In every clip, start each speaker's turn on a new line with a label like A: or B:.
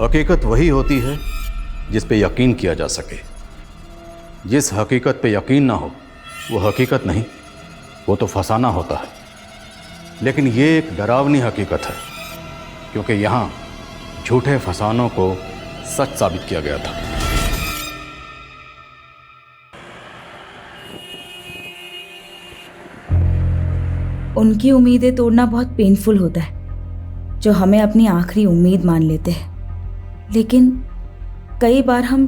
A: हकीकत वही होती है जिस पे यकीन किया जा सके। जिस हकीकत पे यकीन ना हो वो हकीकत नहीं, वो तो फसाना होता है। लेकिन ये एक डरावनी हकीकत है, क्योंकि यहाँ झूठे फसानों को सच साबित किया गया था।
B: उनकी उम्मीदें तोड़ना बहुत पेनफुल होता है, जो हमें अपनी आखिरी उम्मीद मान लेते हैं। लेकिन कई बार हम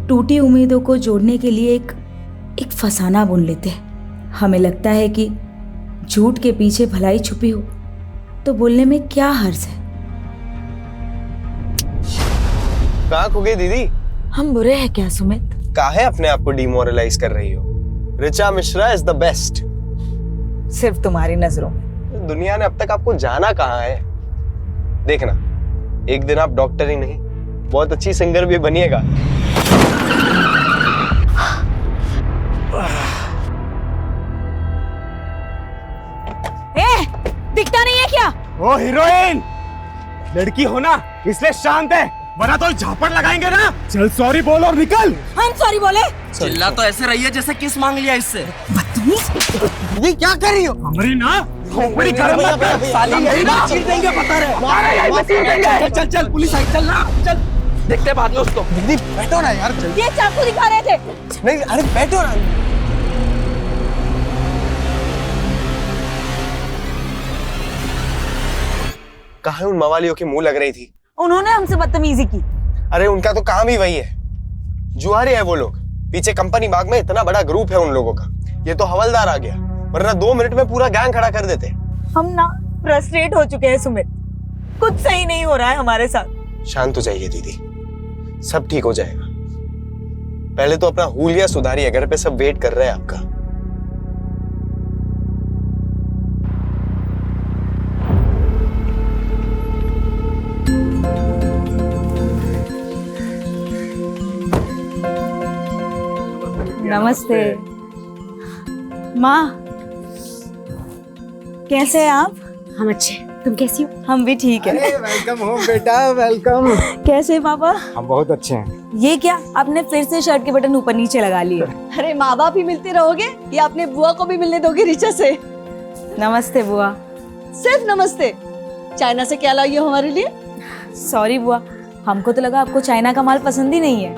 B: टूटी उम्मीदों को जोड़ने के लिए एक फसाना बुन लेते हैं। हमें लगता है कि झूठ के पीछे भलाई छुपी हो तो बोलने में क्या हर्ज है।
C: कहाँ खो गई दीदी?
B: हम बुरे हैं क्या सुमित?
C: काहे अपने आप को डिमोरलाइज कर रही हो? Richa Mishra is the best.
B: सिर्फ तुम्हारी नजरों में।
C: दुनिया ने अब तक आपको जाना कहाँ है? देखना, एक दिन आप डॉक्टर ही नहीं, बहुत अच्छी सिंगर भी बनिएगा।
B: दिखता नहीं है क्या?
D: ओ हीरोइन, लड़की हो ना इसलिए शांत है, वरना तो झापड़ लगाएंगे ना। चल सॉरी बोल और निकल।
B: हम सॉरी बोले?
E: चिल्ला तो ऐसे रही है जैसे किस मांग लिया इससे।
D: दीदी क्या कर रही हो? हमारी ना खोपड़ी गरम मत कर साली, यही ना चीर देंगे बता रहे। चल चल पुलिस आई, चल ना चल, देखते बाद में उसको।
C: दीदी बैठो ना यार।
B: ये चाकू दिखा रहे थे।
C: नहीं अरे बैठो ना। कहाँ उन मवालियों की मुंह लग रही थी?
B: उन्होंने हमसे बदतमीजी की।
C: अरे उनका तो काम ही वही है, जुआरे हैं वो लोग। पीछे कंपनी बाग में इतना बड़ा ग्रुप है उन लोगों का। ये तो हवलदार आ गया, वरना 2 मिनट में पूरा गैंग खड़ा कर देते।
B: हम ना फ्रस्ट्रेट हो चुके हैं सुमित, कुछ सही नहीं हो रहा है हमारे साथ।
C: शांत हो जाइए दीदी, सब ठीक हो जाएगा। पहले तो अपना हुलिया सुधारिए, घर पे सब वेट कर रहे हैं आपका।
B: नमस्ते माँ, कैसे हैं आप?
F: हम अच्छे, तुम कैसी हो?
B: हम भी ठीक है।
D: वेलकम होम बेटा, वेलकम।
B: कैसे पापा?
D: हम बहुत अच्छे हैं।
B: ये क्या, आपने फिर से शर्ट के बटन ऊपर नीचे लगा लिए?
F: अरे माँ बाप ही मिलते रहोगे या अपने बुआ को भी मिलने दोगे ऋचा से?
B: नमस्ते बुआ।
F: सिर्फ नमस्ते? चाइना से क्या लाई हो हमारे लिए?
B: सॉरी बुआ, हमको तो लगा आपको चाइना का माल पसंद ही नहीं है।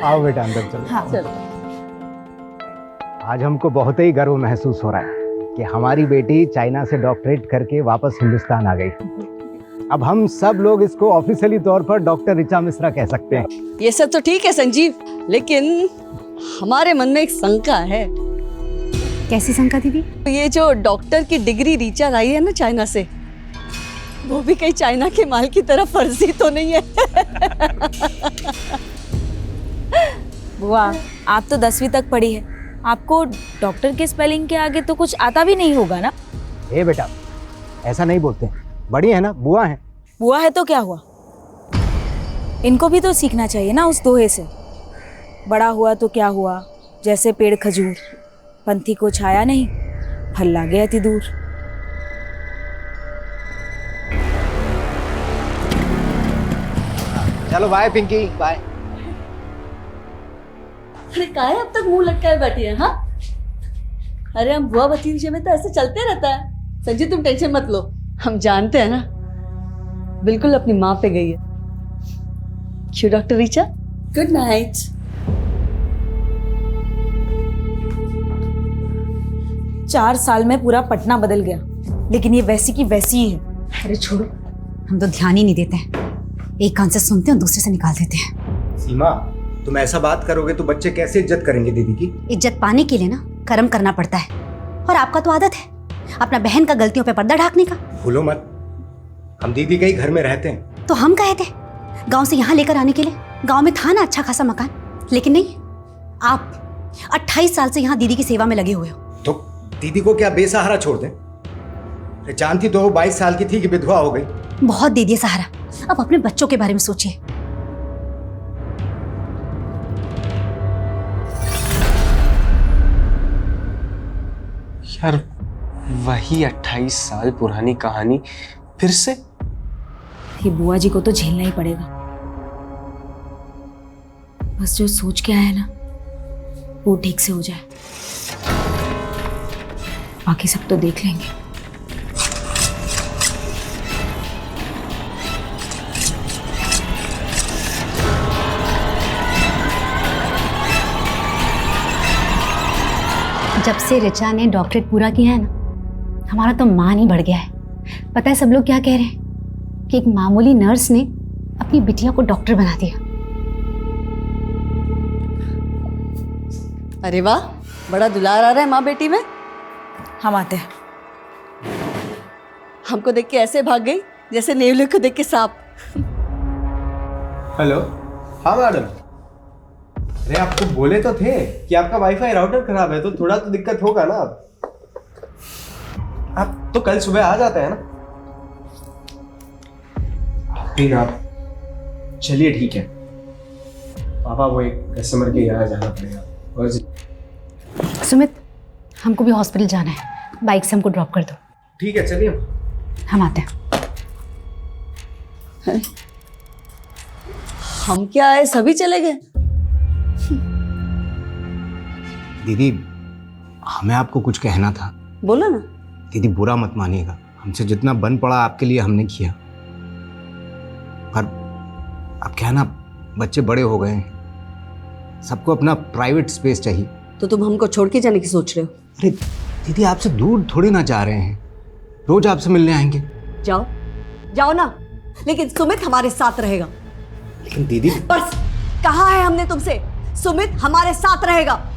D: आओ बेटा अंदर चलो।
B: हाँ
F: चलो।
G: आज हमको बहुत ही गर्व महसूस हो रहा है कि हमारी बेटी चाइना से डॉक्टरेट करके वापस हिंदुस्तान आ गई। अब हम सब लोग इसको ऑफिशियली तौर पर डॉक्टर ऋचा मिश्रा कह सकते हैं।
F: ये सब तो ठीक है संजीव, लेकिन हमारे मन में एक शंका है।
H: कैसी शंका दीदी?
F: ये जो डॉक्टर की डिग्री ऋचा लाई है ना चाइना से, वो भी कहीं चाइना के माल की तरह फर्जी तो नहीं है?
B: बुआ, आप तो 10वीं तक पढ़ी है, आपको डॉक्टर के स्पेलिंग के आगे तो कुछ आता भी नहीं होगा ना?
G: ए बेटा, ऐसा नहीं बोलते, बड़ी है ना, बुआ है।
B: बुआ है तो क्या हुआ, इनको भी तो सीखना चाहिए ना उस दोहे से। बड़ा हुआ तो क्या हुआ, जैसे पेड़ खजूर, पंथी को छाया नहीं, फल लागे अति दूर।
G: चलो बाय पिंकी, बाय।
F: अरे काहे अब तक मुंह लटकाए बैठी है? हाँ, अरे हम बुआ भतीजे में तो ऐसे चलते रहता है। संजीव तुम टेंशन मत लो, हम जानते हैं ना, बिल्कुल अपनी माँ पे गई है। क्यों डॉक्टर ऋचा? Good night.
B: चार साल में पूरा पटना बदल गया, लेकिन ये वैसी की वैसी ही है।
H: अरे छोड़ो, हम तो ध्यान ही नहीं देते हैं, एक कान से सुनते हैं और दूसरे से निकाल देते हैं।
G: सीमा, तुम ऐसा बात करोगे तो बच्चे कैसे इज्जत करेंगे दीदी की?
H: इज्जत पाने के लिए ना कर्म करना पड़ता है, और आपका तो आदत है अपना बहन का गलतियों पे पर्दा ढाकने का।
G: भूलो मत, हम दीदी के ही घर में रहते हैं।
H: तो हम कहे थे गांव से यहाँ लेकर आने के लिए, गांव में था ना अच्छा खासा मकान, लेकिन नहीं, आप 28 साल से यहाँ दीदी की सेवा में लगे हुए हो।
G: तो दीदी को क्या बेसहारा छोड़ दें? जानती तो 22 साल की थी कि विधवा हो गई।
H: बहुत दे दिए सहारा, अब अपने बच्चों के बारे में सोचिए।
C: यार वही 28 साल पुरानी कहानी फिर से?
B: ये बुआ जी को तो झेलना ही पड़ेगा। बस जो सोच के आया है ना वो ठीक से हो जाए, बाकी सब तो देख लेंगे।
H: जब से ऋचा ने डॉक्टरेट पूरा किया है ना, हमारा तो मान ही बढ़ गया है। पता है सब लोग क्या कह रहे हैं कि एक मामूली नर्स ने अपनी बिटिया को डॉक्टर बना दिया।
F: अरे वाह, बड़ा दुलार आ रहा है माँ बेटी में।
B: हम आते हैं।
F: हमको देख के ऐसे भाग गई जैसे नेवले को देख के सांप।
C: हेलो। हाँ मैडम। अरे आपको बोले तो थे कि आपका वाईफाई राउटर खराब है, तो थोड़ा तो दिक्कत होगा ना। आप तो कल सुबह आ जाते हैं ना। फिर आप चलिए ठीक है। पापा वो एक कस्टमर के यहाँ जाना पड़ेगा। और
H: सुमित, हमको भी हॉस्पिटल जाना है, बाइक से हमको ड्रॉप कर दो।
C: ठीक है चलिए
H: हम आते हैं।
F: हम क्या आए, सभी चले गए।
G: दीदी, हमें आपको कुछ कहना था।
F: बोलो ना।
G: दीदी बुरा मत मानिएगा, हमसे जितना बन पड़ा आपके लिए हमने किया, पर अब क्या है ना, बच्चे बड़े हो गए हैं, सबको अपना प्राइवेट स्पेस चाहिए।
F: तो तुम हमको छोड़ के जाने की सोच रहे हो?
G: अरे दीदी, आपसे दूर थोड़ी ना जा रहे हैं, रोज आपसे मिलने आएंगे।
F: जाओ जाओ ना, लेकिन सुमित हमारे साथ रहेगा।
G: लेकिन दीदी,
F: पर कहा है हमने तुमसे, सुमित हमारे साथ रहेगा।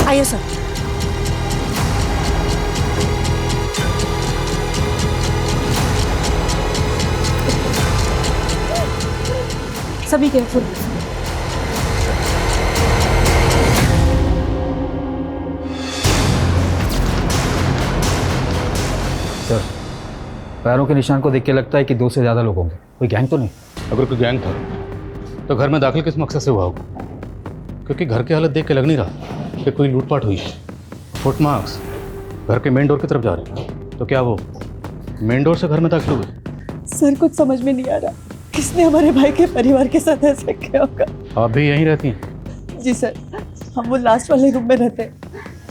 F: आइए सर। सभी केयरफुल।
A: सर, पैरों के निशान को देख के लगता है कि 2 से ज़्यादा लोग होंगे। कोई गैंग तो नहीं? अगर कोई गैंग था तो घर में दाखिल किस मकसद से हुआ होगा? क्योंकि घर की हालत देख के लग नहीं रहा कि कोई लूटपाट हुई है। फुटमार्क्स घर के मेन डोर की तरफ जा रहे हैं, तो क्या वो मेन डोर से घर में दाखिल हुए?
F: सर कुछ समझ में नहीं आ रहा, किसने हमारे भाई के परिवार के साथ ऐसा किया होगा।
A: आप भी यहीं रहती हैं?
F: जी सर, हम वो लास्ट वाले रूम में रहते हैं।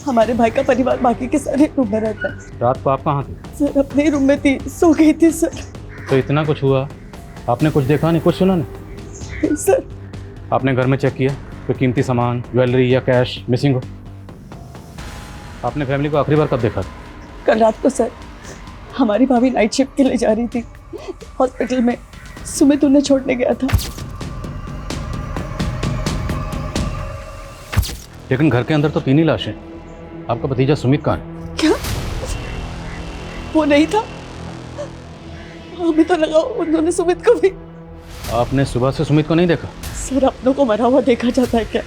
F: हमारे भाई का परिवार बाकी के सारे रूम में रहता है।
A: रात को आप कहाँ थे?
F: सर अपने रूम में थी, सो गई थी सर।
A: तो इतना कुछ हुआ, आपने कुछ देखा नहीं, कुछ सुना नहीं?
F: सर
A: आपने घर में चेक किया कोई कीमती सामान, ज्वेलरी या कैश मिसिंग हो? आपने फैमिली को आखिरी बार कब देखा?
F: कल रात को सर, हमारी भाभी नाइट शिफ्ट के लिए जा रही थी हॉस्पिटल में, सुमित उन्हें छोड़ने गया था।
A: लेकिन घर के अंदर तो 3 ही लाशें। आपका भतीजा सुमित कहाँ है?
F: क्या वो नहीं था? हमें तो लगा उन्होंने सुमित को भी।
A: आपने सुबह से सुमित को नहीं देखा?
F: सर अपनों को मरा हुआ देखा जाता है क्या?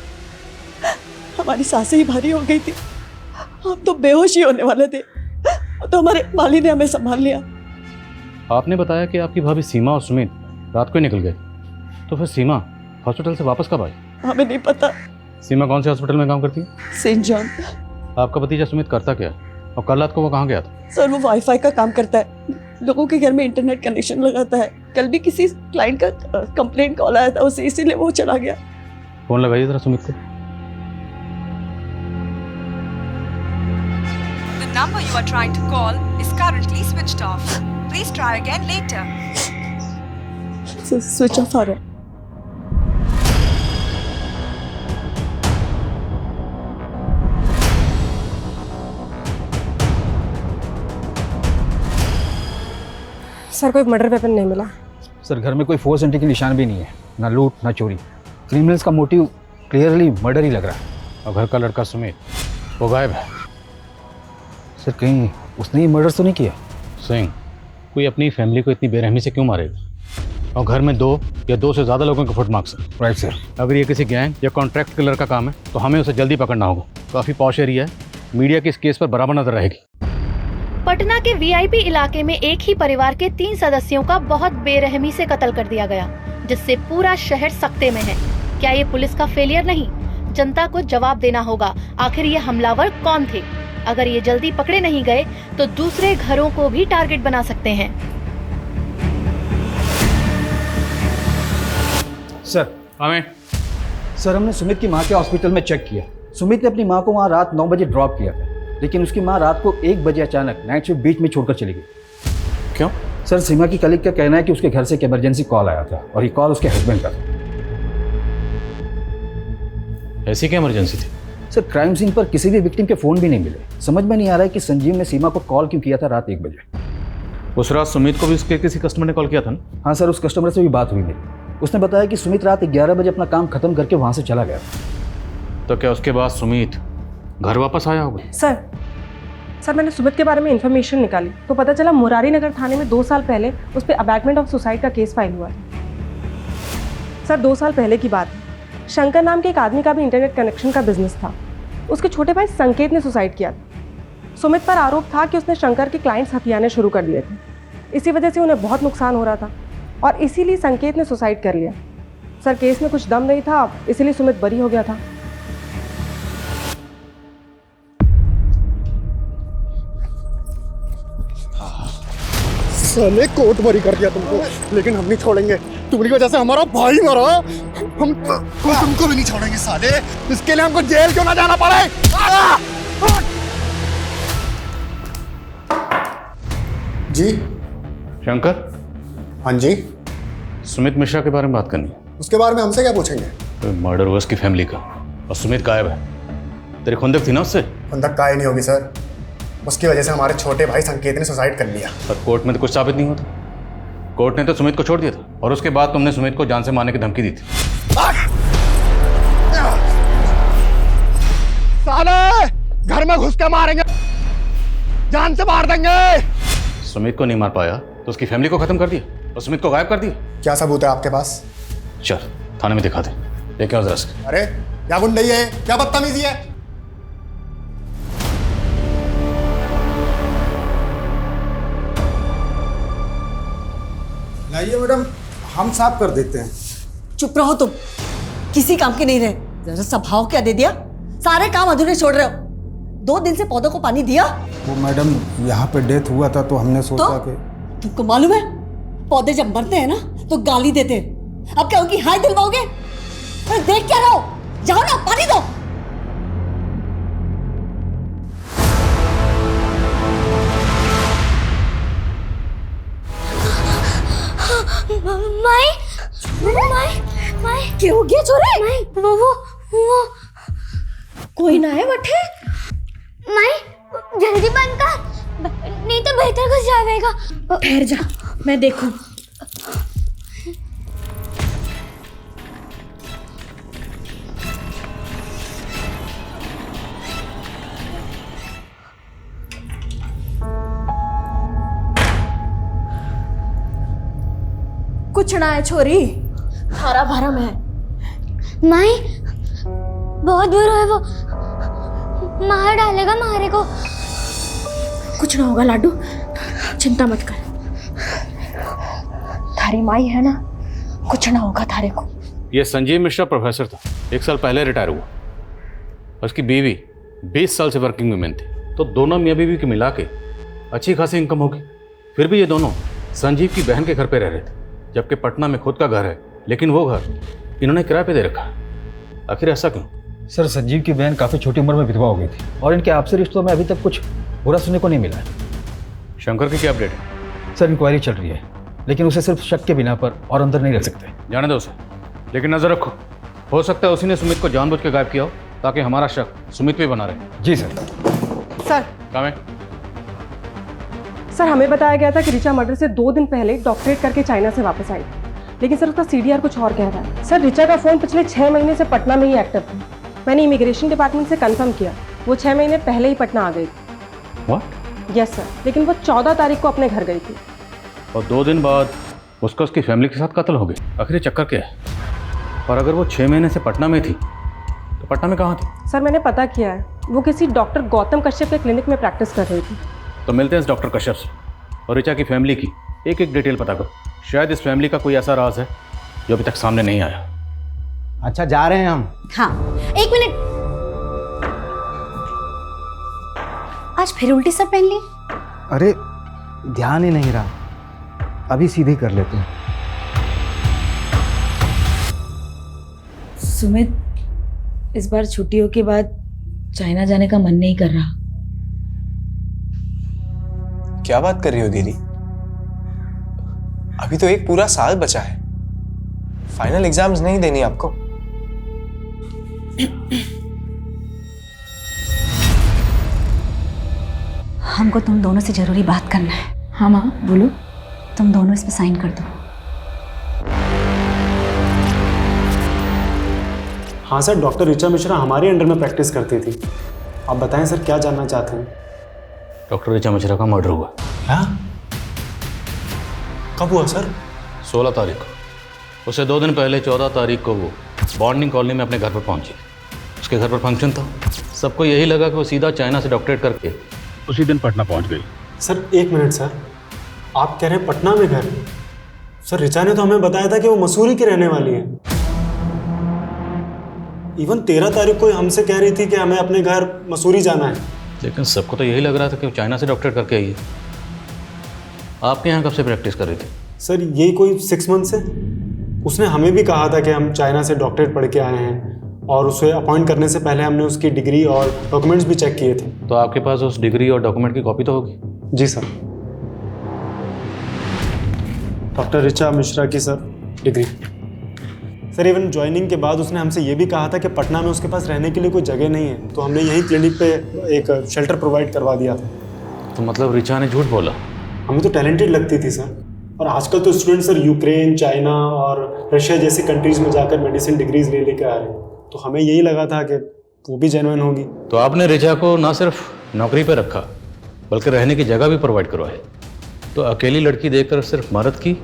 F: हमारी सांसें ही भारी हो गई थी, हम तो बेहोश ही होने वाले थे, तो हमारे माली ने हमें संभाल लिया।
A: आपने बताया कि आपकी भाभी सीमा और सुमित रात को ही निकल गए, तो फिर सीमा हॉस्पिटल से वापस कब आई?
F: हमें नहीं पता।
A: सीमा कौन से हॉस्पिटल में काम करती है?
F: Saint John.
A: आपका भतीजा सुमित करता क्या है, और कल रात को वो कहाँ गया था?
F: सर वो वाईफाई का काम करता है, लोगों के घर में इंटरनेट कनेक्शन लगाता है। कल भी किसी क्लाइंट का कंप्लेंट कॉल आया था उसे, इसीलिए वो चला गया।
A: फोन लगाइए जरा सुमित को।
I: The number you are trying to call is currently switched off. Please try again later.
F: Switch off आ रहा है।
J: सर कोई मर्डर वेपन नहीं मिला।
K: सर घर में कोई फोर्स एंट्री के निशान भी नहीं है, ना लूट ना चोरी। क्रिमिनल्स का मोटिव क्लियरली मर्डर ही लग रहा है।
A: और घर का लड़का सुमित वो गायब है।
K: सर कहीं उसने ही मर्डर तो नहीं किया?
A: सिंह, कोई अपनी फैमिली को इतनी बेरहमी से क्यों मारेगा? और घर में 2 या 2 से ज़्यादा लोगों के फुटमार्क्स हैं।
K: Right sir.
A: अगर ये किसी गैंग या कॉन्ट्रैक्ट किलर का काम है तो हमें उसे जल्दी पकड़ना होगा। काफ़ी पॉश एरिया है, मीडिया की इस केस पर बराबर नजर रहेगी।
L: पटना के वीआईपी इलाके में एक ही परिवार के 3 सदस्यों का बहुत बेरहमी से कत्ल कर दिया गया, जिससे पूरा शहर सख्ते में है। क्या ये पुलिस का फेलियर नहीं? जनता को जवाब देना होगा, आखिर ये हमलावर कौन थे? अगर ये जल्दी पकड़े नहीं गए तो दूसरे घरों को भी टारगेट बना सकते हैं।
K: सर
A: हमें
K: सर हमने सुमित की माँ के हॉस्पिटल में चेक किया। सुमित ने अपनी माँ को वहाँ रात 9 बजे ड्रॉप किया था, लेकिन उसकी माँ रात को 1 बजे अचानक नाइट शिफ्ट बीच में छोड़कर चली गई।
A: क्यों?
K: सर सीमा की कलीग का कहना है कि उसके घर से एक इमरजेंसी कॉल आया था और ये कॉल उसके हस्बैंड का था।
A: ऐसी क्या इमरजेंसी थी?
K: सर क्राइम सीन पर किसी भी विक्टिम के फ़ोन भी नहीं मिले। समझ में नहीं आ रहा है कि संजीव ने सीमा को कॉल क्यों किया था रात 1 बजे।
A: उस रात सुमित को भी उसके किसी कस्टमर ने कॉल किया था ना?
K: हाँ सर, उस कस्टमर से भी बात हुई मेरी। उसने बताया कि सुमित रात 11 बजे अपना काम खत्म करके वहाँ से चला गया।
A: तो क्या उसके बाद सुमित घर वापस आया होगा?
J: सर मैंने सुमित के बारे में इन्फॉर्मेशन निकाली तो पता चला मुरारी नगर थाने में 2 साल पहले उस पर अबैटमेंट ऑफ सुसाइड का केस फाइल हुआ है। सर 2 साल पहले की बात है। शंकर नाम के एक आदमी का भी इंटरनेट कनेक्शन का बिजनेस था। उसके छोटे भाई संकेत ने सुसाइड किया था। सुमित पर आरोप था कि उसने शंकर के क्लाइंट्स हथियाने शुरू कर दिए थे। इसी वजह से उन्हें बहुत नुकसान हो रहा था और इसीलिए संकेत ने सुसाइड कर लिया। सर केस में कुछ दम नहीं था, इसीलिए सुमित बरी हो गया था।
M: साले कोर्ट बरी कर दिया तुमको, लेकिन हम नहीं छोड़ेंगे। तुम्हारी वजह से हमारा भाई मरा, हम तुमको भी नहीं छोड़ेंगे साले। इसके लिए हमको जेल क्यों ना जाना पड़े। जी
A: शंकर।
M: हाँ जी।
A: सुमित मिश्रा के बारे में बात करनी है।
M: उसके बारे में हमसे क्या पूछेंगे?
A: तो मर्डर हुआ उसकी फैमिली का और सुमित गायब है। तेरी खुंदक थी ना उससे?
M: खुंदक काय नहीं होगी सर, उसकी वजह से हमारे छोटे भाई संकेत ने सुसाइड कर लिया।
A: पर कोर्ट में तो कुछ साबित नहीं होता। कोर्ट ने तो सुमित को छोड़ दिया था और उसके बाद तुमने सुमित को जान से मारने की धमकी दी थी।
M: साले घर में घुस के मारेंगे, जान से मार देंगे।
A: सुमित को नहीं मार पाया तो उसकी फैमिली को खत्म कर दिया और सुमित को गायब कर दिया।
M: क्या सबूत है आपके पास?
A: चल थाने में दिखा दे। लेके आओ जरा से।
M: अरे क्या गुंडई है, क्या बदतमीजी है।
N: लाइए मैडम, हम साफ कर देते हैं।
F: चुप रहो तुम, किसी काम के नहीं रहे। जरा सा भाव क्या दे दिया, सारे काम अधूरे छोड़ रहे हो। 2 दिन से पौधों को पानी दिया?
N: वो मैडम यहाँ पे डेथ हुआ था तो हमने सोचा कि
F: तुमको मालूम है पौधे जब मरते हैं ना तो गाली देते हैं। अब क्या उनकी हाय दिलवाओगे? अरे देख क्या रहो, जाओ ना पानी दो।
O: माई माई माई
F: क्या हो गया छोरे?
O: माई वो
F: कोई ना है बटे।
O: माई जल्दी बंद कर, नहीं तो बेहतर कुछ जाएगा।
F: ठहर जा, मैं देखूं। कुछ ना है छोरी, हरा भरा में है।
O: माई बहुत दूर है वो, मार डालेगा मारे को।
F: कुछ ना होगा लाडू, चिंता मत कर। थारी माई है ना, कुछ ना होगा थारे को।
A: ये संजीव मिश्रा प्रोफेसर था, 1 साल पहले रिटायर हुआ। उसकी बीवी 20 साल से वर्किंग वुमेन थी, तो दोनों मियाँ बीवी के मिला के अच्छी खासी इनकम होगी। फिर भी ये दोनों संजीव की बहन के घर पे रह रहे थे, जबकि पटना में खुद का घर है, लेकिन वो घर इन्होंने किराए पे दे रखा है। आखिर ऐसा क्यों?
K: सर संजीव की बहन काफ़ी छोटी उम्र में विधवा हो गई थी और इनके आपसी रिश्तों में अभी तक कुछ बुरा सुनने को नहीं मिला है।
A: शंकर की क्या अपडेट है?
K: सर इंक्वायरी चल रही है, लेकिन उसे सिर्फ शक के बिना पर और अंदर नहीं रख सकते।
A: जाने दो उसे, लेकिन नजर रखो, हो सकता है उसी ने सुमित को जानबूझ के गायब किया हो ताकि हमारा शक सुमित पे बना रहे।
K: जी सर।
J: सर
A: काम है।
J: सर हमें बताया गया था कि रिचा मर्डर से 2 दिन पहले डॉक्टरेट करके चाइना से वापस आई, लेकिन सर उसका CDR कुछ और कह रहा है। सर रिचा का फ़ोन पिछले 6 महीने से पटना में ही एक्टिव था। मैंने इमिग्रेशन डिपार्टमेंट से कंफर्म किया, वो 6 महीने पहले ही पटना आ गई थी।
A: What?
J: यस सर, लेकिन वो 14 तारीख को अपने घर गई थी।
A: और 2 दिन बाद उसका उसकी फैमिली के साथ कत्ल हो गया। आखिर ये चक्कर क्या है? और अगर वो 6 महीने से पटना में थी तो पटना में कहाँ थी?
J: सर मैंने पता किया है, वो किसी डॉक्टर गौतम कश्यप के क्लिनिक में प्रैक्टिस कर रही थी।
A: तो मिलते हैं इस डॉक्टर कश्यप से और ऋचा की फैमिली की एक एक डिटेल पता करो। शायद इस फैमिली का कोई ऐसा राज है जो अभी तक सामने नहीं आया।
G: अच्छा जा रहे हैं हम।
H: हाँ 1 मिनट, आज फिर उल्टी सब पहन ली?
G: अरे ध्यान ही नहीं रहा, अभी सीधे कर लेते हैं।
B: सुमित, इस बार छुट्टियों के बाद चाइना जाने का मन नहीं कर रहा।
C: क्या बात कर रही हो दीदी? अभी तो एक पूरा साल बचा है, फाइनल एग्जाम्स नहीं देनी आपको?
H: हमको तुम दोनों से जरूरी बात करना है।
B: हाँ माँ बोलो।
H: तुम दोनों इस पे साइन कर दो।
P: हाँ सर, डॉक्टर ऋचा मिश्रा हमारे अंडर में प्रैक्टिस करती थी। आप बताएं सर, क्या जानना चाहते हैं?
A: डॉक्टर ऋचा मिश्रा का मर्डर हुआ।
P: क्या? कब हुआ सर?
A: 16 तारीख को। उसे 2 दिन पहले 14 तारीख को वो बॉन्डिंग कॉलोनी में अपने घर पर पहुंची। उसके घर पर फंक्शन था। सबको यही लगा कि वो सीधा चाइना से डॉक्टरेट करके उसी दिन पटना पहुंच गई।
P: सर 1 मिनट सर, आप कह रहे हैं पटना में घर? सर ऋचा ने तो हमें बताया था कि वो मसूरी की रहने वाली है। इवन 13 तारीख को हमसे कह रही थी कि हमें अपने घर मसूरी जाना है।
A: लेकिन सबको तो यही लग रहा था कि वो चाइना से डॉक्टरेट करके आई है। आपके यहाँ कब से प्रैक्टिस कर रही थी?
P: सर यही कोई 6 मंथ से। उसने हमें भी कहा था कि हम चाइना से डॉक्टरेट पढ़ के आए हैं, और उसे अपॉइंट करने से पहले हमने उसकी डिग्री और डॉक्यूमेंट्स भी चेक किए थे।
A: तो आपके पास उस डिग्री और डॉक्यूमेंट की कॉपी तो होगी?
P: जी सर, डॉक्टर ऋचा मिश्रा की sir degree. Sir even joining के बाद उसने हमसे ये भी कहा था कि पटना में उसके पास रहने के लिए कोई जगह नहीं है, तो हमने यही क्लिनिक पे एक शेल्टर प्रोवाइड करवा दिया था।
A: तो मतलब ऋचा ने झूठ बोला?
P: हमें तो टैलेंटेड लगती थी सर। और आजकल तो स्टूडेंट सर यूक्रेन, चाइना और रशिया जैसी कंट्रीज में जाकर मेडिसिन डिग्रीज ले लेकर आ रहे हैं, तो हमें यही लगा था कि वो भी जेन्युइन होगी।
A: तो आपने ऋचा को ना सिर्फ नौकरी पर रखा बल्कि रहने की जगह भी प्रोवाइड करवाई। तो अकेली लड़की देखकर सिर्फ मदद की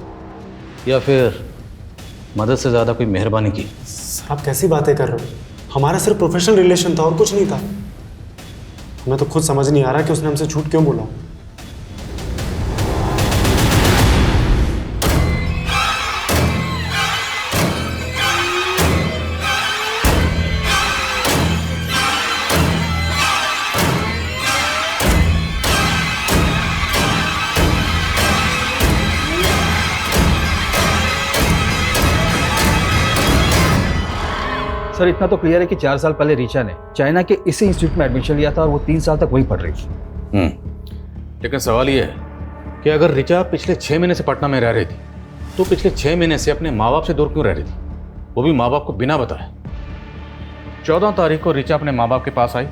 A: या फिर मदद से ज़्यादा कोई मेहरबानी की?
P: सर आप कैसी बातें कर रहे हो? हमारा सिर्फ प्रोफेशनल रिलेशन था और कुछ नहीं था। हमें तो खुद समझ नहीं आ रहा कि उसने हमसे झूठ क्यों बोला।
K: सर इतना तो क्लियर है कि 4 साल पहले ऋचा ने चाइना के इसी इंस्टीट्यूट में एडमिशन लिया था और वो 3 साल तक वहीं पढ़ रही थी।
A: लेकिन सवाल ये है कि अगर ऋचा पिछले 6 महीने से पटना में रह रही थी तो पिछले 6 महीने से अपने माँ बाप से दूर क्यों रह रही थी, वो भी माँ बाप को बिना बताए? 14 तारीख को ऋचा अपने माँ बाप के पास आई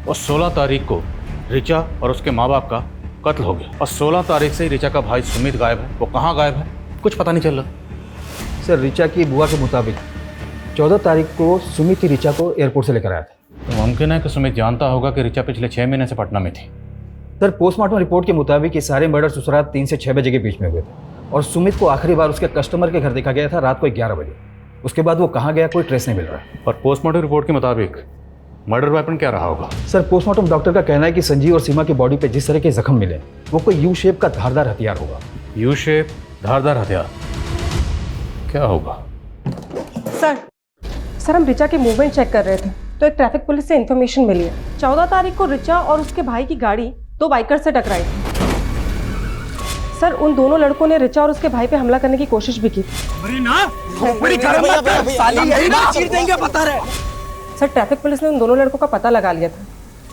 A: और 16 तारीख को ऋचा और उसके माँ बाप का कत्ल हो गया। और 16 तारीख से ही ऋचा का भाई सुमित गायब है। वो कहाँ गायब है कुछ पता नहीं चल रहा।
K: सर ऋचा की बुआ के मुताबिक 14 तारीख को सुमित ही ऋचा को एयरपोर्ट से लेकर आया था।
A: तो मुमकिन है कि सुमित जानता होगा कि ऋचा पिछले 6 महीने से पटना में थी।
K: सर पोस्टमार्टम रिपोर्ट के मुताबिक ये सारे मर्डर उस रात 3 से 6 बजे के बीच में हुए थे और सुमित को आखिरी बार उसके कस्टमर के घर देखा गया था रात को 11 बजे। उसके बाद वो कहाँ गया कोई ट्रेस नहीं मिल रहा है।
A: और पोस्टमार्टम रिपोर्ट के मुताबिक मर्डर वेपन क्या रहा होगा?
K: सर पोस्टमार्टम डॉक्टर का कहना है कि संजीव और सीमा की बॉडी पे जिस तरह के जख्म मिले वो कोई यू शेप का धारदार हथियार होगा।
A: यू शेप धारदार हथियार क्या होगा?
J: सर हम ऋचा के मूवमेंट चेक कर रहे थे तो एक ट्रैफिक पुलिस से इन्फॉर्मेशन मिली है 14 तारीख को ऋचा और उसके भाई की गाड़ी 2 बाइकर से टकराई थी। सर उन दोनों लड़कों ने ऋचा और उसके भाई पे हमला करने की कोशिश भी की थी। सर ट्रैफिक पुलिस ने उन दोनों लड़कों का पता लगा लिया था,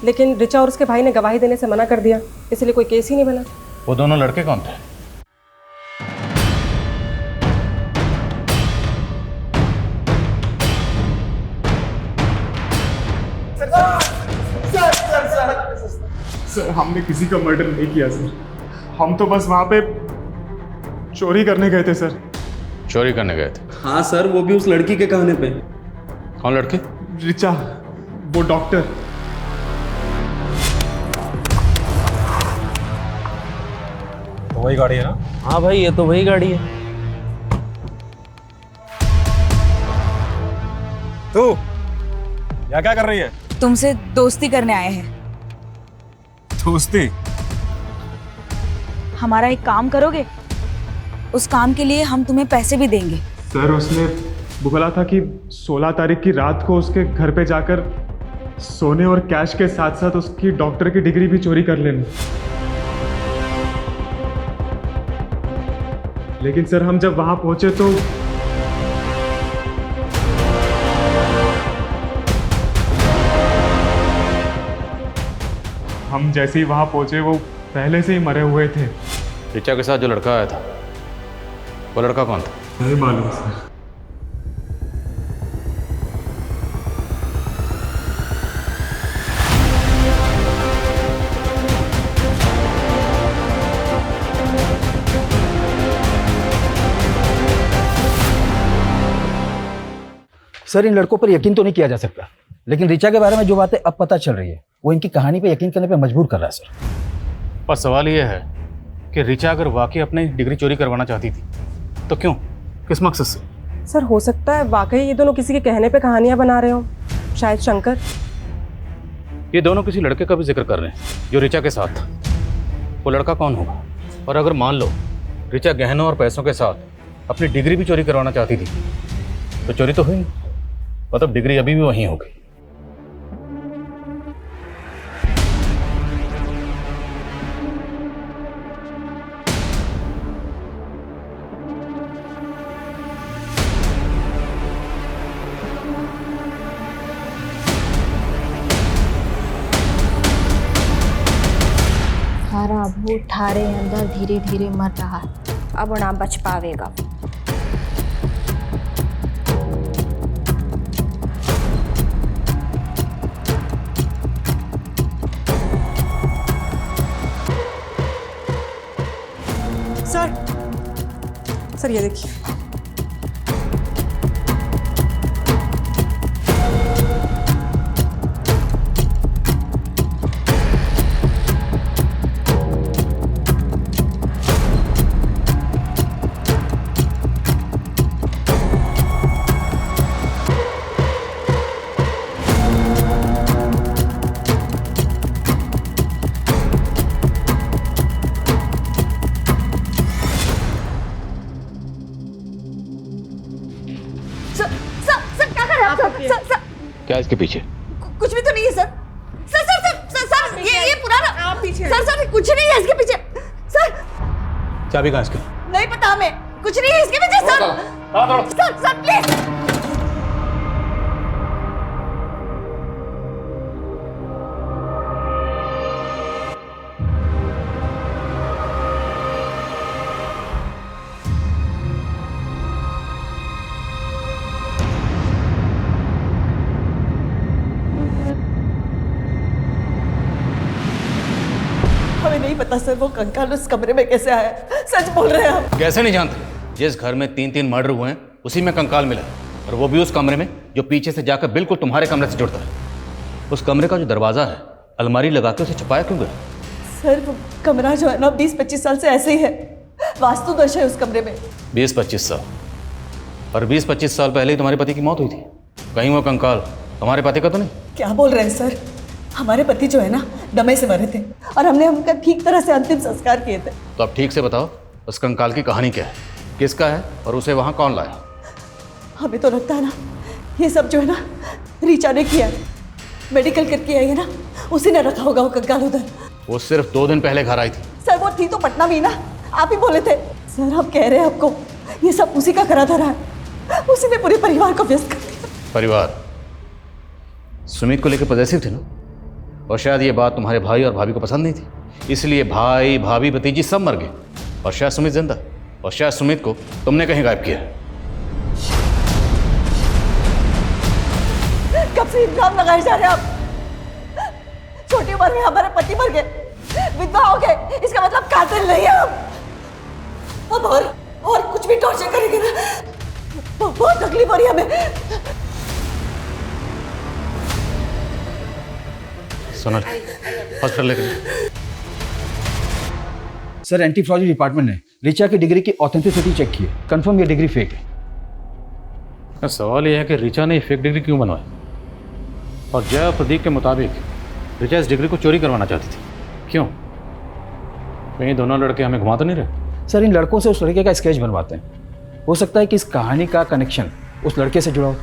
J: लेकिन ऋचा और उसके भाई ने गवाही देने से मना कर दिया, इसलिए कोई केस ही नहीं बना।
A: वो दोनों लड़के कौन थे?
M: सर हमने किसी का मर्डर नहीं किया सर, हम तो बस वहाँ पे चोरी करने गए थे सर।
A: चोरी करने गए थे?
E: हाँ सर, वो भी उस लड़की के कहने पे।
A: कौन लड़की?
M: ऋचा, वो डॉक्टर।
E: वही गाड़ी है ना? हाँ भाई, ये तो वही गाड़ी है।
P: तू यहाँ क्या कर रही है?
B: तुमसे दोस्ती करने आए हैं।
P: दोस्ती?
B: हमारा एक काम करोगे? उस काम के लिए हम तुम्हें पैसे भी देंगे।
P: सर उसने बोला था कि 16 तारीख की रात को उसके घर पे जाकर सोने और कैश के साथ साथ उसकी डॉक्टर की डिग्री भी चोरी कर लेना। लेकिन सर हम जब वहां पहुंचे तो हम जैसे ही वहां पहुंचे वो पहले से ही मरे हुए थे।
A: ऋचा के साथ जो लड़का आया था वो लड़का कौन था?
P: नहीं मालूम सर।
K: सर इन लड़कों पर यकीन तो नहीं किया जा सकता, लेकिन ऋचा के बारे में जो बातें अब पता चल रही है वो इनकी कहानी पे यकीन करने पे मजबूर कर रहा है सर।
A: पर सवाल ये है कि ऋचा अगर वाकई अपनी डिग्री चोरी करवाना चाहती थी तो क्यों, किस मकसद से?
J: सर हो सकता है वाकई ये दोनों किसी के कहने पे कहानियां बना रहे हो, शायद शंकर।
A: ये दोनों किसी लड़के का भी जिक्र कर रहे हैं जो ऋचा के साथ था। वो लड़का कौन होगा? और अगर मान लो ऋचा गहनों और पैसों के साथ अपनी डिग्री भी चोरी करवाना चाहती थी तो चोरी तो हुई, मतलब डिग्री अभी भी वहीं होगी।
O: थारा भूत थारे अंदर धीरे धीरे मर रहा है, अब ना बच पावेगा।
J: सर ये देखिए,
A: क्या इसके पीछे?
F: कुछ भी तो नहीं है sir. Sir sir sir sir sir ये पुराना, आप पीछे सर सर कुछ नहीं है इसके पीछे सर।
A: चाबी कहाँ इसकी?
F: नहीं पता हमें, कुछ नहीं है इसके पीछे सर। Sir sir please. हमें नहीं पता सर वो कंकाल उस कमरे में कैसे आया। सच बोल रहे हैं हम।
A: कैसे नहीं जानते? जिस घर में 3-3 मर्डर हुए हैं उसी में कंकाल मिला, और वो भी उस कमरे में जो पीछे से जाकर बिल्कुल तुम्हारे कमरे से जुड़ता है। उस कमरे का जो दरवाजा है अलमारी लगा के उसे छुपाया क्यों गया?
F: सर वो कमरा जो है ना 20-25 साल से ऐसे ही है, वास्तु दोष है उस कमरे में।
A: 20-25 साल? और 20-25 साल पहले ही तुम्हारे पति की मौत हुई थी। कहीं वो कंकाल तुम्हारे पति का तो नहीं?
F: क्या बोल रहे हैं सर? हमारे पति जो है ना दमे से मरे थे और हमने उनका ठीक तरह से अंतिम संस्कार किए थे।
A: तो अब ठीक से बताओ उस कंकाल की कहानी क्या है, किसका है और उसे वहाँ कौन लाया?
F: हमें तो लगता है ना ये सब जो है ना रीचा ने किया है, मेडिकल करके आई है ना, उसी ने रखा होगा वो कंकाल उधर।
A: वो सिर्फ 2 दिन पहले घर आई थी।
F: सर वो थी तो पटना में ही ना, आप ही बोले थे। सर हम कह रहे हैं आपको ये सब उसी का करा धरा है, उसी ने पूरे परिवार को व्यस्त कर दिया।
A: परिवार? सुमित को लेकर पॉजिटिव थे ना, और शायद ये बात तुम्हारे भाई और भाभी को पसंद नहीं थी, इसलिए भाई भाभी भतीजी सब मर गए और शायद सुमित जिंदा, और शायद सुमित को तुमने कहीं गायब किया।
F: कब से इल्जाम लगाए जा रहे हैं आप? छोटी उम्र में हमारे पति मर गए, विधवा हो गए, इसका मतलब कातिल नहीं है हम। अब और कुछ भी टॉर्चर करेंगे ना, बहुत तकलीफ हो रही है हमें।
A: सोनल हॉस्पिटल लेकर।
K: सर एंटीफ्रॉजी डिपार्टमेंट ने ऋचा की डिग्री की ऑथेंटिसिटी चेक की है, कंफर्म ये डिग्री फेक है।
A: सवाल यह है कि ऋचा ने फेक डिग्री क्यों बनवाई, और जय और प्रदीप के मुताबिक ऋचा इस डिग्री को चोरी करवाना चाहती थी। क्यों? कहीं दोनों लड़के हमें घुमा तो नहीं रहे?
K: सर इन लड़कों से उस लड़के का स्केच बनवाते हैं। हो सकता है कि इस कहानी का कनेक्शन उस लड़के से जुड़ा हो।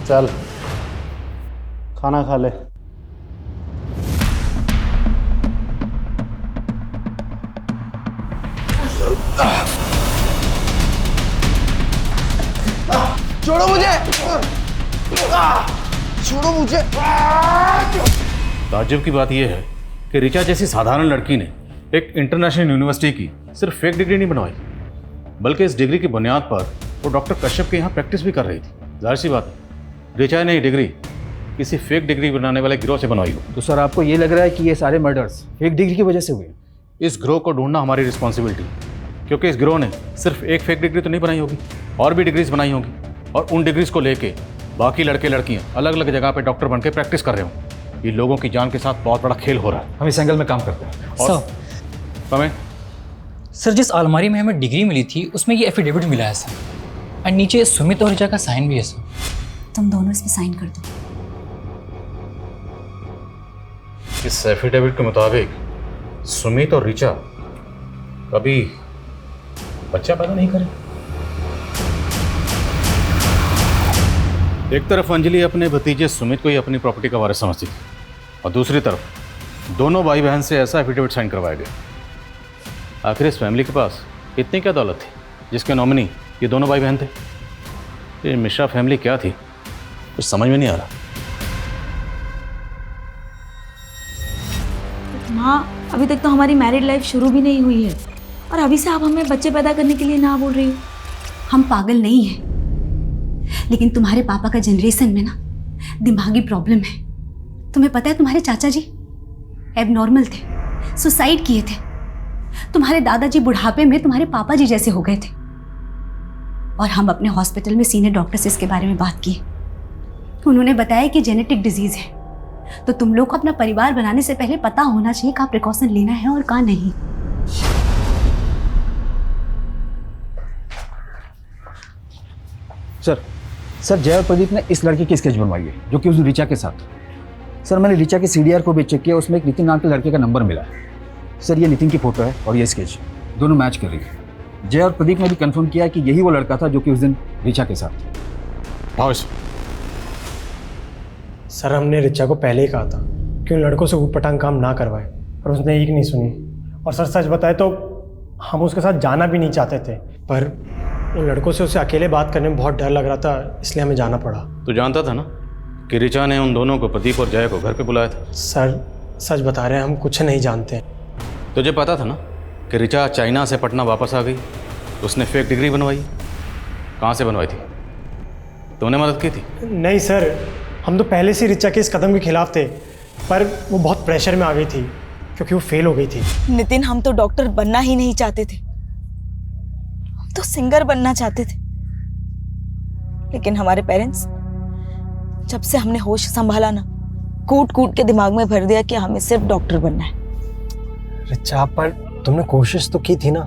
P: चल खाना खा ले।
C: छोड़ो मुझे, छोड़ो मुझे।
A: ताज्जुब की बात यह है कि ऋचा जैसी साधारण लड़की ने एक इंटरनेशनल यूनिवर्सिटी की सिर्फ फेक डिग्री नहीं बनवाई, बल्कि इस डिग्री की बुनियाद पर वो डॉक्टर कश्यप के यहाँ प्रैक्टिस भी कर रही थी। जाहिर सी बात है ऋचा ने ये डिग्री किसी फेक डिग्री बनाने वाले गिरोह से बनवाई हो।
K: तो सर आपको ये लग रहा है कि ये सारे मर्डर्स फेक डिग्री की वजह से हुए?
A: इस गिरोह को ढूंढना हमारी रिस्पॉन्सिबिलिटी, क्योंकि इस गिरोह ने सिर्फ एक फेक डिग्री तो नहीं बनाई होगी, और भी डिग्रीज बनाई होगी, और उन डिग्रीज को लेके बाकी लड़के लड़कियां अलग अलग जगह पे डॉक्टर बनके प्रैक्टिस कर रहे हों। ये लोगों की जान के साथ बहुत बड़ा खेल हो रहा है।
K: हम इस एंगल में काम करते हैं।
A: और
Q: सर जिस अलमारी में हमें डिग्री मिली थी उसमें ये एफिडेविट मिला है सर, और नीचे सुमित और ऋचा का साइन भी है सर।
H: तुम दोनों इसमें साइन कर दो।
A: इस एफिडेविट के मुताबिक सुमित और ऋचा कभी बच्चा पैदा नहीं करे। एक तरफ अंजलि अपने भतीजे सुमित को ही अपनी प्रॉपर्टी का वारिस समझती थी, और दूसरी तरफ दोनों भाई बहन से ऐसा एफिडेविट साइन करवाया गया। आखिर इस फैमिली के पास इतनी क्या दौलत थी जिसके नॉमिनी ये दोनों भाई बहन थे? ये मिश्रा फैमिली क्या थी, कुछ समझ में नहीं आ रहा।
B: माँ, अभी तक तो हमारी मैरिड लाइफ शुरू भी नहीं हुई है, और अभी से आप हमें बच्चे पैदा करने के लिए ना बोल रही हो।
H: हम पागल नहीं हैं, लेकिन तुम्हारे पापा का जनरेशन में ना दिमागी प्रॉब्लम है। तुम्हें पता है तुम्हारे चाचा जी एबनॉर्मल थे, सुसाइड किए थे। तुम्हारे दादाजी बुढ़ापे में तुम्हारे पापा जी जैसे हो गए थे, और हम अपने हॉस्पिटल में सीनियर डॉक्टर से इसके बारे में बात की। उन्होंने बताया कि जेनेटिक डिजीज है, तो तुम लोग को अपना परिवार बनाने से पहले पता होना चाहिए कहाँ प्रिकॉशन लेना है और कहाँ नहीं।
K: सर जय और प्रदीप ने इस लड़के की स्केच बनवाई है जो कि उस ऋचा के साथ। सर मैंने ऋचा के CDR को भी चेक किया, उसमें एक नितिन नाम के लड़के का नंबर मिला है। सर ये नितिन की फोटो है और ये स्केच दोनों मैच कर रही है। जय और प्रदीप ने भी कंफर्म किया कि यही वो लड़का था जो कि उस दिन ऋचा के साथ।
P: सर हमने ऋचा को पहले ही कहा था कि उन लड़कों से ऊटपटांग काम ना करवाए, पर उसने एक नहीं सुनी। और सर सच बताए तो हम उसके साथ जाना भी नहीं चाहते थे, पर उन लड़कों से उसे अकेले बात करने में बहुत डर लग रहा था, इसलिए हमें जाना पड़ा।
A: तो जानता था ना कि ऋचा ने उन दोनों को, प्रदीप और जय को, घर पे बुलाया था?
P: सर सच बता रहे हैं, हम कुछ नहीं जानते।
A: तुझे पता था ना कि ऋचा चाइना से पटना वापस आ गई, उसने फेक डिग्री बनवाई। कहाँ से बनवाई थी? तुमने मदद की थी?
P: नहीं सर, हम तो पहले से ऋचा के इस कदम के खिलाफ थे, पर वो बहुत प्रेशर में आ गई थी क्योंकि वो फेल हो गई थी।
B: नितिन, हम तो डॉक्टर बनना ही नहीं चाहते थे, हम तो सिंगर बनना चाहते थे। लेकिन हमारे पेरेंट्स, जब से हमने होश संभाला ना, कूट कूट के दिमाग में भर दिया कि हमें सिर्फ डॉक्टर बनना है।
P: ऋचा, पर तुमने कोशिश तो की थी ना।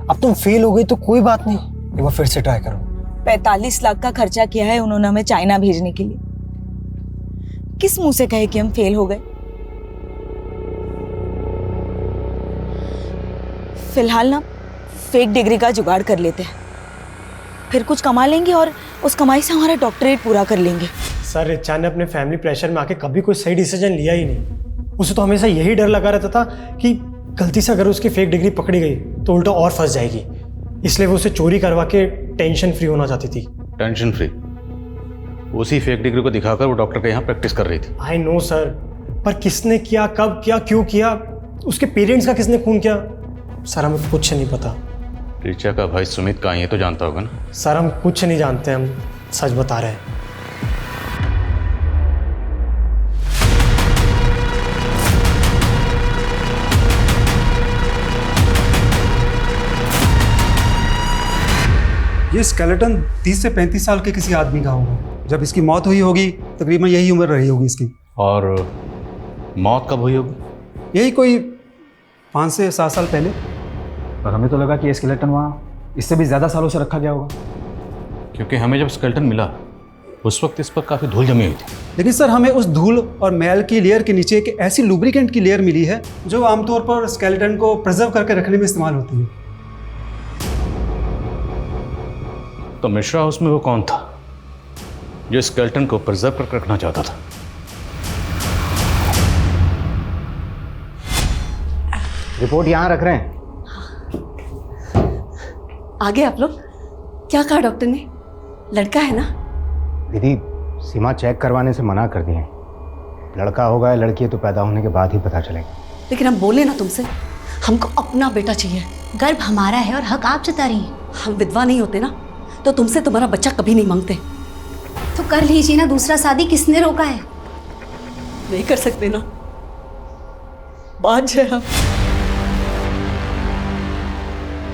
P: अब तुम फेल हो गई तो कोई बात नहीं, एक बार फिर से ट्राई करो।
B: 45 लाख का खर्चा किया है उन्होंने हमें चाइना भेजने के लिए। किस मुंह से कहे कि हम फेल हो गए? फिलहाल ना फेक डिग्री का जुगाड़ कर लेते हैं, फिर कुछ कमा लेंगे और उस कमाई से हमारा डॉक्टरेट पूरा कर लेंगे।
P: सर ऋचा ने अपने फैमिली प्रेशर में आके कभी कोई सही डिसीजन लिया ही नहीं। उसे तो हमेशा यही डर लगा रहता था कि गलती से अगर उसकी फेक डिग्री पकड़ी गई तो उल्टा और फंस जाएगी, इसलिए वो उसे चोरी करवा के टेंशन फ्री होना चाहती थी।
A: Tension free? उसी फेक डिग्री को दिखाकर वो डॉक्टर के यहाँ प्रैक्टिस कर रही थी।
P: आई नो सर, पर किसने किया, कब किया, क्यों किया, उसके पेरेंट्स का किसने खून किया, सर हमें कुछ नहीं पता।
A: ऋचा का भाई सुमित कहाँ है तो जानता होगा ना?
P: सर हम कुछ नहीं जानते, हम सच बता रहे हैं।
E: ये स्केलेटन 30 से 35 साल के किसी आदमी का होगा। जब इसकी मौत हुई होगी तकरीबन यही उम्र रही होगी इसकी।
A: और मौत कब हुई होगी?
K: यही कोई 5 से 7 साल पहले। पर हमें तो लगा कि ये स्केलेटन वहाँ इससे भी ज़्यादा सालों से रखा गया होगा।
A: क्योंकि हमें जब स्केलेटन मिला उस वक्त इस पर काफ़ी धूल जमी हुई थी।
P: लेकिन सर हमें उस धूल और मैल की लेयर के नीचे एक ऐसी लुब्रिकेंट की लेयर मिली है जो आमतौर पर स्केलेटन को प्रिजर्व करके रखने में इस्तेमाल होती है।
A: तो मिश्रा हाउस में वो कौन था जो स्केलेटन को प्रिजर्व करके रखना चाहता था?
G: रिपोर्ट यहाँ रख रहे हैं।
F: आगे आप लोग क्या कहा डॉक्टर ने? लड़का है ना?
G: दीदी सीमा चेक करवाने से मना कर दिए। लड़का होगा या लड़की है तो पैदा होने के बाद ही पता चलेगा।
F: लेकिन हम बोले ना तुमसे, हमको अपना बेटा चाहिए।
H: गर्भ हमारा है और हक आप जता रही हैं।
F: हम विधवा नहीं होते ना तो तुमसे तुम्हारा बच्चा कभी नहीं मांगते।
H: तो कर लीजिए ना दूसरा शादी, किसने रोका है?
F: नहीं कर सकते ना, बात है हम।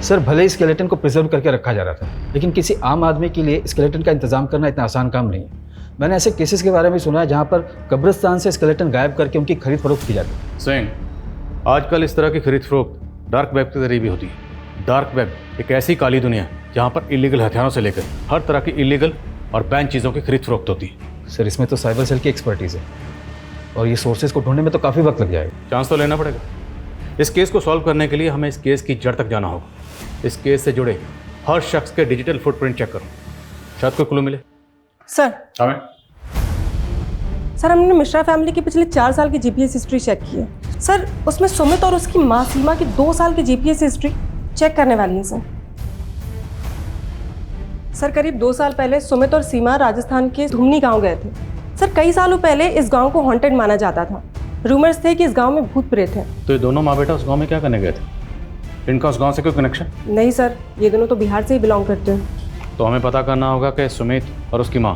K: सर भले ही स्केलेटन को प्रिजर्व करके रखा जा रहा था, लेकिन किसी आम आदमी के लिए स्केलेटन का इंतजाम करना इतना आसान काम नहीं है। मैंने ऐसे केसेस के बारे में सुना है जहां पर कब्रिस्तान से स्केलेटन गायब करके उनकी खरीद फरोख्त की जाती है।
A: सिंह, आजकल इस तरह की खरीद फरोख्त डार्क वेब के जरिए भी होती है। डार्क वेब एक ऐसी काली दुनिया है जहाँ पर इलीगल हथियारों से लेकर हर तरह की इलीगल और बैन चीज़ों की खरीद फरोख्त होती है।
K: सर इसमें तो साइबर सेल की एक्सपर्टीज़ है और ये सोर्सेज को ढूंढने में तो काफ़ी वक्त लग जाएगा।
A: चांस तो लेना पड़ेगा। इस केस को सॉल्व करने के लिए हमें इस केस की जड़ तक जाना होगा। इस केस से जुड़े हर शख्स के डिजिटल फुटप्रिंट चेक करो, शायद कोई क्लू मिले।
J: सर सर हमने मिश्रा फैमिली की पिछले 4 साल की जीपीएस हिस्ट्री चेक की है। सर उसमें सुमित और उसकी माँ सीमा की 2 साल की जीपीएस हिस्ट्री चेक करने वाली है। सर करीब 2 साल पहले सुमित और सीमा राजस्थान के धुमनी गांव गए थे। सर कई सालों पहले इस गांव को हॉन्टेड माना जाता था। रूमर्स थे कि इस गांव में भूत प्रेत हैं।
A: तो ये दोनों माँ बेटा उस गांव में क्या करने गए थे? इनका उस गांव से कोई कनेक्शन?
J: नहीं सर, ये दोनों तो बिहार से ही बिलोंग करते हैं।
A: तो हमें पता करना होगा कि सुमित और उसकी माँ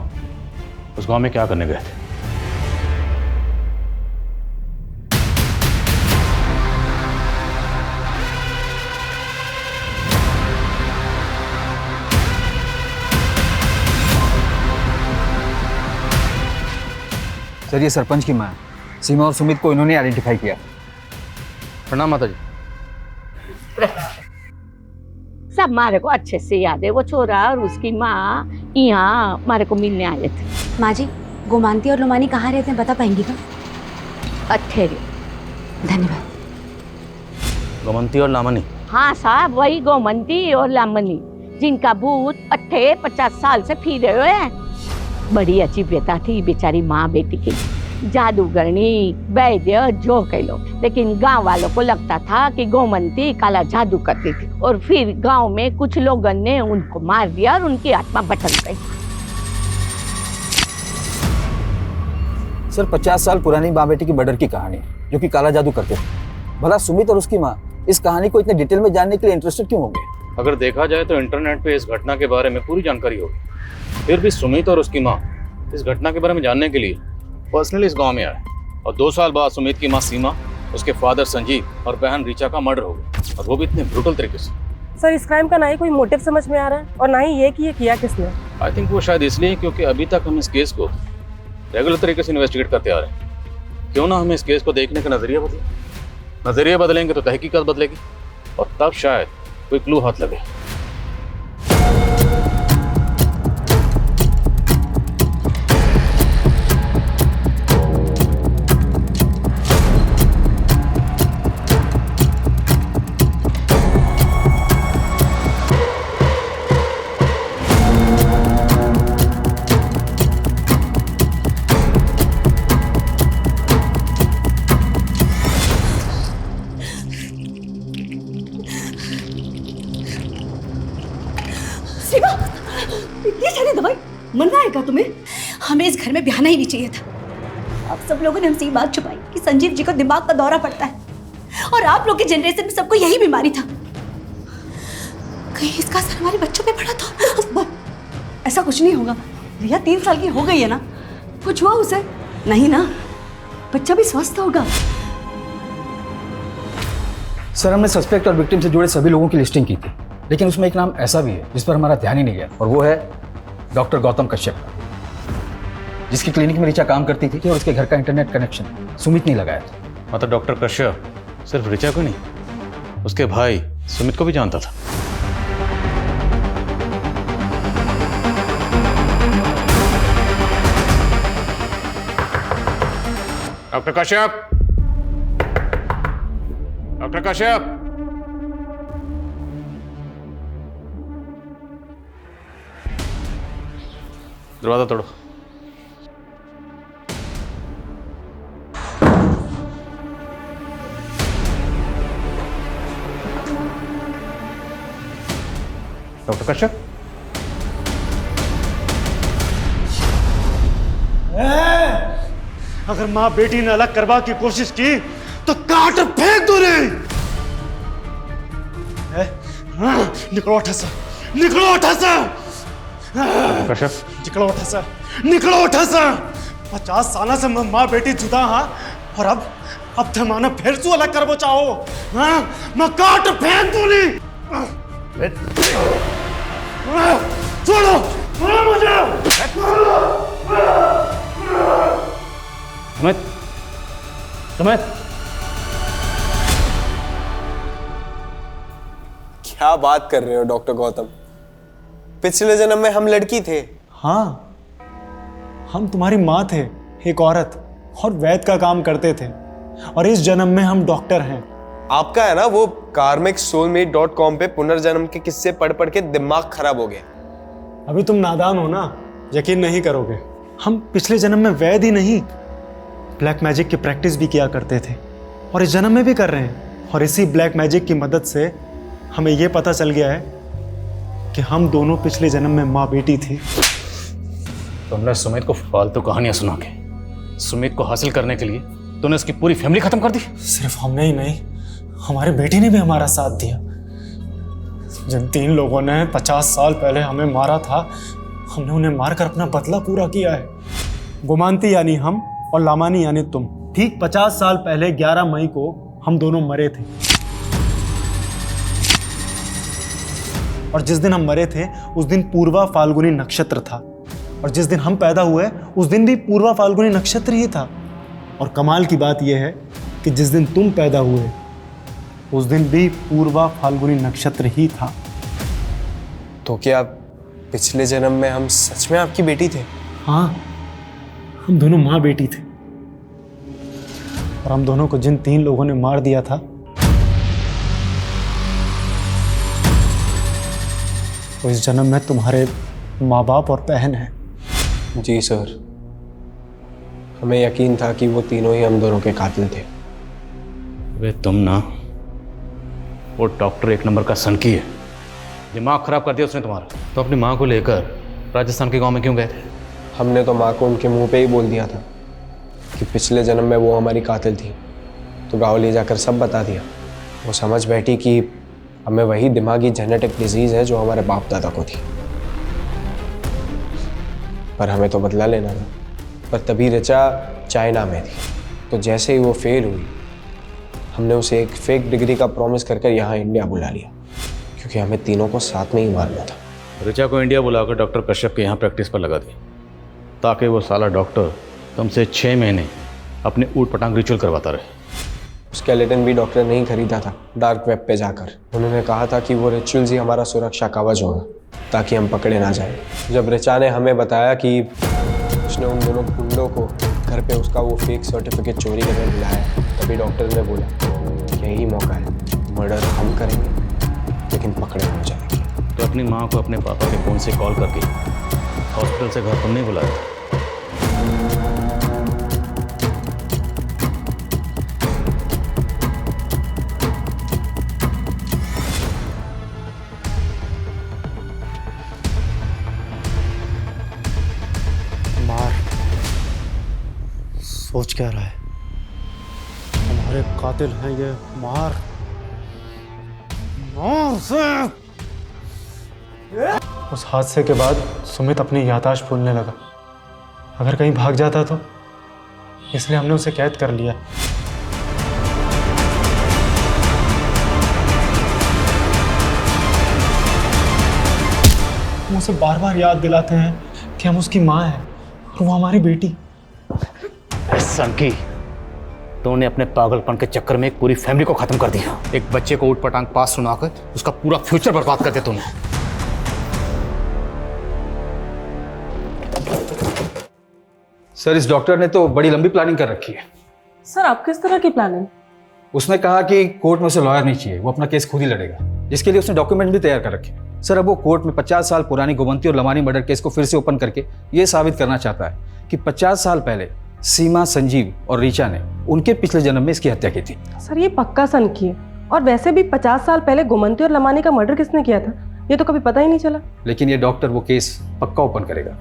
A: उस गांव में क्या करने गए थे।
K: सर ये सरपंच की माँ है। सीमा और सुमित को इन्होंने आइडेंटिफाई किया।
A: प्रणाम माता जी।
R: सब मारे को अच्छे से याद है। वो छोरा और उसकी माँ यहाँ मारे को मिलने आए थे।
H: माँ जी गोमांती और लोमानी कहाँ रहते हैं बता पाएंगी क्या?
R: अठेरे।
H: धन्यवाद।
A: गोमंती और लामनी?
R: हाँ साहब वही गोमंती और लामनी जिनका भूत 50 साल से फिर रहे हैं। बड़ी अच्छी व्यथा थी बेचारी माँ बेटी की। जादूगरनी वैद्य जो कह लो, लेकिन गांव वालों को लगता था कि गोमंती काला जादू करती थी। और फिर गांव में कुछ लोगों ने उनको मार दिया और उनकी आत्मा भटक गई।
K: सर 50 साल पुरानी माँ बेटी की मर्डर की कहानी जो कि काला जादू करते थे। भला सुमित और उसकी माँ इस कहानी को इतने डिटेल में जानने के लिए इंटरेस्टेड क्यों होंगे?
A: अगर देखा जाए तो इंटरनेट पे इस घटना के बारे में पूरी जानकारी होगी। फिर भी सुमित और उसकी माँ इस घटना के बारे में जानने के लिए पर्सनली इस गांव में आए और 2 साल बाद सुमित की माँ सीमा, उसके फादर संजीव और बहन ऋचा का मर्डर हो गया, और वो भी इतने ब्रूटल तरीके से।
J: सर इस क्राइम का ना ही कोई मोटिव समझ में आ रहा है और ना ही ये कि ये किया किसने।
A: आई थिंक वो शायद इसलिए क्योंकि अभी तक हम इस केस को रेगुलर तरीके से इन्वेस्टिगेट करते आ रहे हैं। क्यों ना हम इस केस को देखने का नजरिया बदलें। नजरिया बदलेंगे तो तहकीकात बदलेगी और तब शायद कोई क्लू हाथ लगे।
F: मरना है क्या तुम्हें?
H: हमें इस घर में ब्याहना ही नहीं चाहिए था। आप सब लोगों ने हमसे ये बात छुपाई कि संजीव जी को दिमाग का दौरा पड़ता है और आप लोग की जनरेशन में सबको यही बीमारी था। कहीं इसका असर हमारे बच्चों पे पड़ा तो?
F: ऐसा कुछ नहीं होगा। रिया 3 साल की हो गई है ना, कुछ हुआ उसे? नहीं ना, बच्चा भी स्वस्थ होगा।
K: सर हमने सस्पेक्ट और विक्टिम से जुड़े सभी लोगों की लिस्टिंग की थी, लेकिन उसमें एक नाम ऐसा भी है जिस पर हमारा ध्यान ही नहीं गया और वो है डॉक्टर गौतम कश्यप, जिसकी क्लिनिक में ऋचा काम करती थी और उसके घर का इंटरनेट कनेक्शन सुमित ने लगाया था।
A: मतलब डॉक्टर कश्यप सिर्फ ऋचा को नहीं, उसके भाई सुमित को भी जानता था। डॉक्टर कश्यप, डॉक्टर कश्यप, दरवाजा तोड़ो। डॉक्टर कश्यप,
P: अगर माँ बेटी ने अलग करवा की कोशिश की तो काट फेंक दो रे। निकलो उठा सा, निकलो उठा सा,
A: कश्यप
P: निकलो उठा सा, निकलो उठा सा। 50 साल से माँ बेटी जुदा हाँ, और अब जमाना फिर से अलग करवो चाहो हाँ? मैं काट फेंक दूंगी। छोड़ो, छोड़ो मुझे।
A: सुमित, सुमित,
C: क्या बात कर रहे हो डॉक्टर गौतम? पिछले जन्म में हम लड़की थे।
P: हाँ, हम तुम्हारी माँ थे, एक औरत, और वैद्य का काम करते थे, और इस जन्म में हम डॉक्टर हैं।
C: आपका है ना वो karmicsoulmate.com पे पुनर्जन्म के किस्से पढ़ पढ़ के दिमाग खराब हो गया।
P: अभी तुम नादान हो ना, यकीन नहीं करोगे। हम पिछले जन्म में वैद्य ही नहीं, ब्लैक मैजिक की प्रैक्टिस भी किया करते थे, और इस जन्म में भी कर रहे हैं। और इसी ब्लैक मैजिक की मदद से हमें यह पता चल गया है कि हम दोनों पिछले जन्म में माँ बेटी थी।
A: तुमने सुमित को फालतू कहानियां सुना के सुमित को हासिल करने के लिए तूने उसकी पूरी फैमिली खत्म कर दी।
P: सिर्फ हमने ही नहीं, हमारे बेटे ने भी हमारा साथ दिया। जिन 3 लोगों ने 50 साल पहले हमें मारा था, हमने उन्हें मारकर अपना बदला पूरा किया है। गुमानती यानी हम और लामानी यानी तुम। ठीक 50 साल पहले 11 मई को हम दोनों मरे थे, और जिस दिन हम मरे थे उस दिन पूर्वा फाल्गुनी नक्षत्र था, और जिस दिन हम पैदा हुए उस दिन भी पूर्वा फाल्गुनी नक्षत्र ही था। और कमाल की बात यह है कि जिस दिन तुम पैदा हुए उस दिन भी पूर्वा फाल्गुनी नक्षत्र ही था।
C: तो क्या पिछले जन्म में हम सच में आपकी बेटी थे?
P: हाँ, हम दोनों माँ बेटी थे, और हम दोनों को जिन 3 लोगों ने मार दिया था वो इस जन्म में तुम्हारे माँ बाप और बहन है।
C: जी सर, हमें यकीन था कि वो तीनों ही हम दोनों के कातिल थे।
A: वे तुम ना, वो डॉक्टर 1 नंबर का सनकी है, दिमाग खराब कर दिया उसने तुम्हारा। तो अपनी माँ को लेकर राजस्थान के गांव में क्यों गए थे?
C: हमने तो माँ को उनके मुंह पे ही बोल दिया था कि पिछले जन्म में वो हमारी कातिल थी, तो गाँव ले जाकर सब बता दिया। वो समझ बैठी कि हमें वही दिमागी जेनेटिक डिजीज़ है जो हमारे बाप दादा को थी, पर हमें तो बदला लेना था। पर तभी ऋचा चाइना में थी, तो जैसे ही वो फेल हुई हमने उसे एक फेक डिग्री का प्रॉमिस कर यहाँ इंडिया बुला लिया, क्योंकि हमें तीनों को साथ में ही मारना था।
A: ऋचा को इंडिया बुलाकर डॉक्टर कश्यप के यहाँ प्रैक्टिस पर लगा दी, ताकि वो साला डॉक्टर तुमसे 6 महीने अपने ऊट पटांग रिचुअल करवाता रहे।
C: स्केलेटन भी डॉक्टर नहीं खरीदा था, डार्क वेब पे जाकर उन्होंने कहा था कि वो रिचुअल्स ही हमारा सुरक्षा कवच होगा, ताकि हम पकड़े ना जाए। जब ऋचा ने हमें बताया कि उसने उन दोनों गुंडों को घर पे उसका वो फेक सर्टिफिकेट चोरी करने बुलाया, तभी डॉक्टर ने बोला यही मौका है, मर्डर हम करेंगे लेकिन पकड़े हो जाएंगे।
A: तो अपनी माँ को अपने पापा के फ़ोन से कॉल करके हॉस्पिटल से घर तुम नहीं बुलाया?
P: सोच क्या रहा है? हमारे कातिल हैं ये। मार से। उस हादसे के बाद सुमित अपनी याददाश्त भूलने लगा। अगर कहीं भाग जाता तो, इसलिए हमने उसे कैद कर लिया। हम उसे बार बार याद दिलाते हैं कि हम उसकी माँ हैं,
K: और वो हमारी बेटी।
A: संकी, तूने अपने पागलपन के चक्कर में एक पूरी फैमिली को खत्म कर दिया। एक बच्चे को ऊटपटांग पास सुनाकर उसका पूरा फ्यूचर बर्बाद कर दिया तूने।
K: सर इस डॉक्टर ने तो बड़ी लंबी प्लानिंग कर रखी है।
J: सर आप किस तरह की प्लानिंग?
K: उसने कहा कि कोर्ट में उसे लॉयर नहीं चाहिए, वो अपना केस खुद ही लड़ेगा, जिसके लिए उसने डॉक्यूमेंट भी तैयार कर रखे। सर अब वो कोर्ट में 50 साल पुरानी गोमंती और लमानी मर्डर केस को फिर से ओपन करके ये साबित करना चाहता है कि 50 साल पहले सीमा, संजीव और रीचा ने उनके पिछले जन्म में इसकी हत्या की थी।
J: सर ये पक्का सनकी है, और वैसे भी 50 साल पहले गोमंती और लमानी का मर्डर किसने किया था ये तो कभी पता ही नहीं चला।
K: लेकिन ये डॉक्टर वो केस पक्का ओपन करेगा।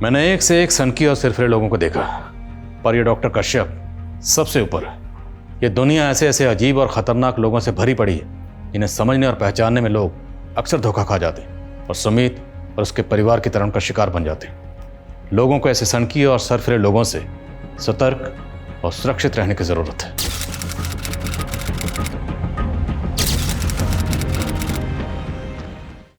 A: मैंने एक से एक सनकी और सिरफिरे लोगों को देखा, पर ये डॉक्टर कश्यप सबसे ऊपर है। ये दुनिया ऐसे ऐसे अजीब और ख़तरनाक लोगों से भरी पड़ी है, इन्हें समझने और पहचानने में लोग अक्सर धोखा खा जाते हैं और सुमित और उसके परिवार की तरह का शिकार बन जाते हैं। लोगों को ऐसे सनकी और सरफिरे लोगों से सतर्क और सुरक्षित रहने की ज़रूरत है।